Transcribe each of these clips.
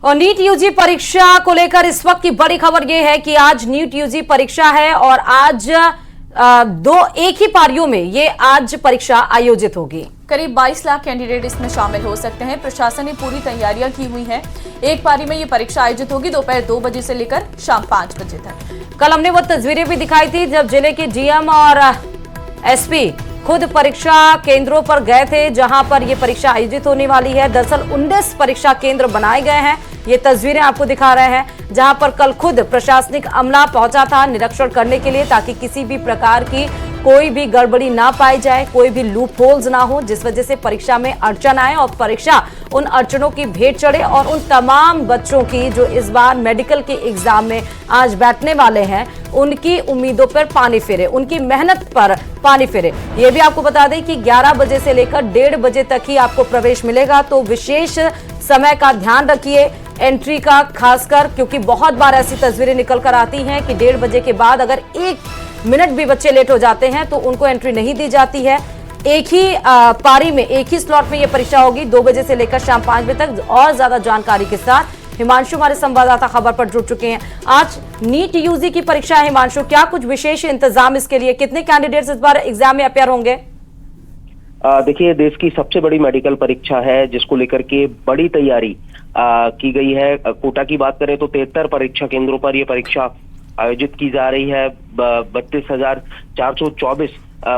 और NEET UG परीक्षा को लेकर इस वक्त की बड़ी खबर यह है कि आज नीट यूजी परीक्षा है और आज एक ही पारियों में ये आज परीक्षा आयोजित होगी। करीब 22 लाख कैंडिडेट इसमें शामिल हो सकते हैं। प्रशासन ने पूरी तैयारियां की हुई हैं। एक पारी में ये परीक्षा आयोजित होगी दोपहर 2 बजे से लेकर शाम 5 बजे तक। कल हमने वो तस्वीरें भी दिखाई थी जब जिले के डीएम और एसपी खुद परीक्षा केंद्रों पर गए थे जहां पर यह परीक्षा आयोजित होने वाली है। दरअसल 19 परीक्षा केंद्र बनाए गए हैं। ये तस्वीरें आपको दिखा रहे हैं जहां पर कल खुद प्रशासनिक अमला पहुंचा था निरीक्षण करने के लिए, ताकि किसी भी प्रकार की कोई भी गड़बड़ी ना पाई जाए, कोई भी लूप होल्स ना हो जिस वजह से परीक्षा में अड़चन आए और परीक्षा उन अड़चनों की भेंट चढ़े और उन तमाम बच्चों की जो इस बार मेडिकल के एग्जाम में आज बैठने वाले हैं उनकी उम्मीदों पर पानी फिरे, उनकी मेहनत पर पानी फिरे। ये भी आपको बता दें कि 11 बजे से लेकर 1:30 बजे तक ही आपको प्रवेश मिलेगा, तो विशेष समय का ध्यान रखिए एंट्री का, खासकर क्योंकि बहुत बार ऐसी तस्वीरें निकल कर आती हैं कि 1:30 बजे के बाद अगर 1 मिनट भी बच्चे लेट हो जाते हैं तो उनको एंट्री नहीं दी जाती है। एक ही पारी में एक ही स्लॉट में ये परीक्षा होगी 2 बजे से लेकर शाम 5 बजे तक। और ज्यादा जानकारी के साथ हिमांशु हमारे संवाददाता खबर पर जुड़ चुके हैं। आज नीट यूजी की परीक्षा है हिमांशु, क्या कुछ विशेष इंतजाम इसके लिए, कितने कैंडिडेट्स इस बार एग्जाम में अपेयर होंगे? देखिए, देश की सबसे बड़ी मेडिकल परीक्षा है जिसको लेकर के बड़ी तैयारी की गई है। कोटा की बात करें तो 73 परीक्षा केंद्रों पर यह परीक्षा आयोजित की जा रही है। 32,424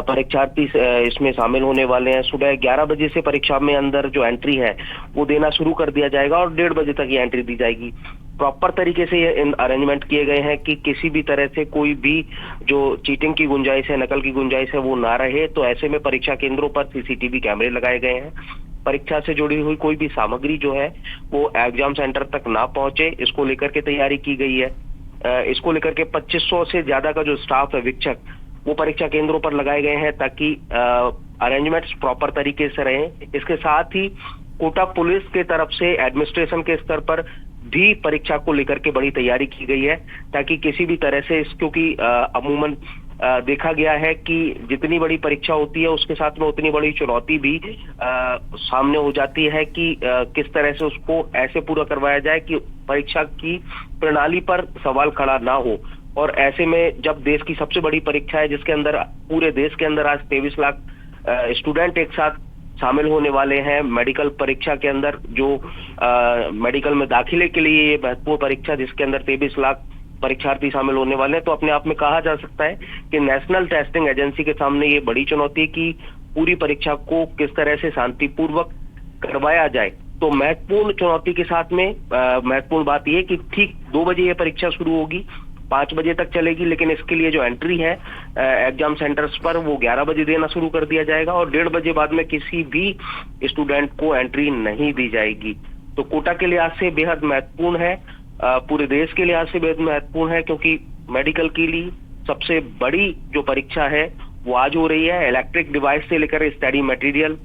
परीक्षार्थी इसमें शामिल होने वाले हैं। सुबह 11 बजे से परीक्षा में अंदर जो एंट्री है वो देना शुरू कर दिया जाएगा और 1:30 बजे तक ये एंट्री दी जाएगी। प्रॉपर तरीके से ये अरेंजमेंट किए गए हैं कि किसी भी तरह से कोई भी जो चीटिंग की गुंजाइश है, नकल की गुंजाइश है वो ना रहे। तो ऐसे में परीक्षा केंद्रों पर सीसीटीवी कैमरे लगाए गए हैं। परीक्षा से जुड़ी हुई कोई भी सामग्री जो है वो एग्जाम सेंटर तक ना पहुंचे, इसको लेकर के तैयारी की गई है। इसको लेकर के 2500 से ज्यादा का जो स्टाफ है, शिक्षक, वो परीक्षा केंद्रों पर लगाए गए हैं ताकि अरेंजमेंट्स प्रॉपर तरीके से रहें। इसके साथ ही कोटा पुलिस के तरफ से एडमिनिस्ट्रेशन के स्तर पर भी परीक्षा को लेकर के बड़ी तैयारी की गई है ताकि किसी भी तरह से क्योंकि अमूमन देखा गया है कि जितनी बड़ी परीक्षा होती है उसके साथ में उतनी बड़ी चुनौती भी सामने हो जाती है कि किस तरह से उसको ऐसे पूरा करवाया जाए कि परीक्षा की प्रणाली पर सवाल खड़ा ना हो। और ऐसे में जब देश की सबसे बड़ी परीक्षा है जिसके अंदर पूरे देश के अंदर आज 23 लाख स्टूडेंट एक साथ शामिल होने वाले हैं मेडिकल परीक्षा के अंदर, जो मेडिकल में दाखिले के लिए ये महत्वपूर्ण परीक्षा जिसके अंदर 23 लाख परीक्षार्थी शामिल होने वाले हैं, तो अपने आप में कहा जा सकता है कि नेशनल टेस्टिंग एजेंसी के सामने ये बड़ी चुनौती है कि पूरी परीक्षा को किस तरह से शांतिपूर्वक करवाया जाए। तो महत्वपूर्ण चुनौती के साथ में महत्वपूर्ण बात यह कि ठीक 2 बजे ये परीक्षा शुरू होगी, 5 बजे तक चलेगी, लेकिन इसके लिए जो एंट्री है एग्जाम सेंटर्स पर वो 11 बजे देना शुरू कर दिया जाएगा और 1:30 बजे बाद में किसी भी स्टूडेंट को एंट्री नहीं दी जाएगी। तो कोटा के लिहाज से बेहद महत्वपूर्ण है, पूरे देश के लिहाज से बेहद महत्वपूर्ण है, क्योंकि मेडिकल के लिए सबसे बड़ी जो परीक्षा है वो आज हो रही है। इलेक्ट्रिक डिवाइस से लेकर स्टडी मटेरियल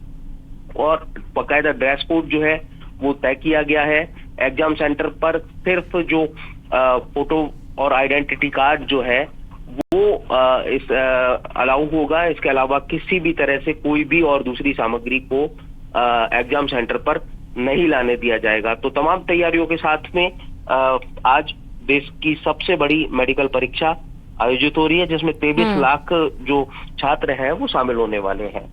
और बाकायदा ड्रेस कोड जो है वो तय किया गया है। एग्जाम सेंटर पर सिर्फ जो फोटो और आइडेंटिटी कार्ड जो है वो इस अलाउ होगा। इसके अलावा किसी भी तरह से कोई भी और दूसरी सामग्री को एग्जाम सेंटर पर नहीं लाने दिया जाएगा। तो तमाम तैयारियों के साथ में आज देश की सबसे बड़ी मेडिकल परीक्षा आयोजित हो रही है जिसमें 23 लाख जो छात्र हैं वो शामिल होने वाले हैं।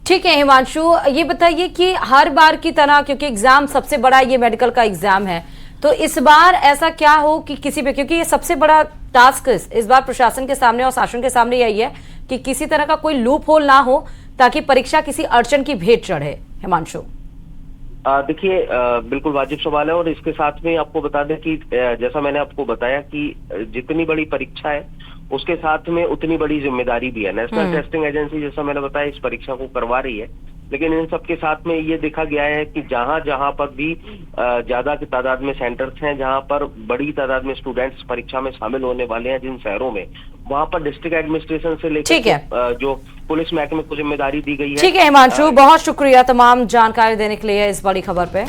ठीक है हिमांशु, ये बताइए कि हर बार की तरह क्योंकि एग्जाम सबसे बड़ा ये मेडिकल का एग्जाम है, तो इस बार ऐसा क्या हो कि किसी पे, क्योंकि ये सबसे बड़ा टास्क इस बार प्रशासन के सामने और शासन के सामने यही है कि किसी तरह का कोई लूप होल ना हो ताकि परीक्षा किसी अड़चन की भेंट चढ़े। हिमांशु, देखिए, बिल्कुल वाजिब सवाल है और इसके साथ में आपको बता दें कि जैसा मैंने आपको बताया कि जितनी बड़ी परीक्षा है उसके साथ में उतनी बड़ी जिम्मेदारी भी है। नेशनल टेस्टिंग एजेंसी जैसा मैंने बताया इस परीक्षा को करवा रही है, लेकिन इन सब के साथ में ये देखा गया है कि जहां जहां पर भी ज्यादा की तादाद में सेंटर्स हैं, जहां पर बड़ी तादाद में स्टूडेंट्स परीक्षा में शामिल होने वाले हैं जिन शहरों में, वहां पर डिस्ट्रिक्ट एडमिनिस्ट्रेशन से लेकर जो पुलिस महकमे को जिम्मेदारी दी गई है। ठीक है हिमांशु, बहुत शुक्रिया तमाम जानकारी देने के लिए इस बड़ी खबर पे।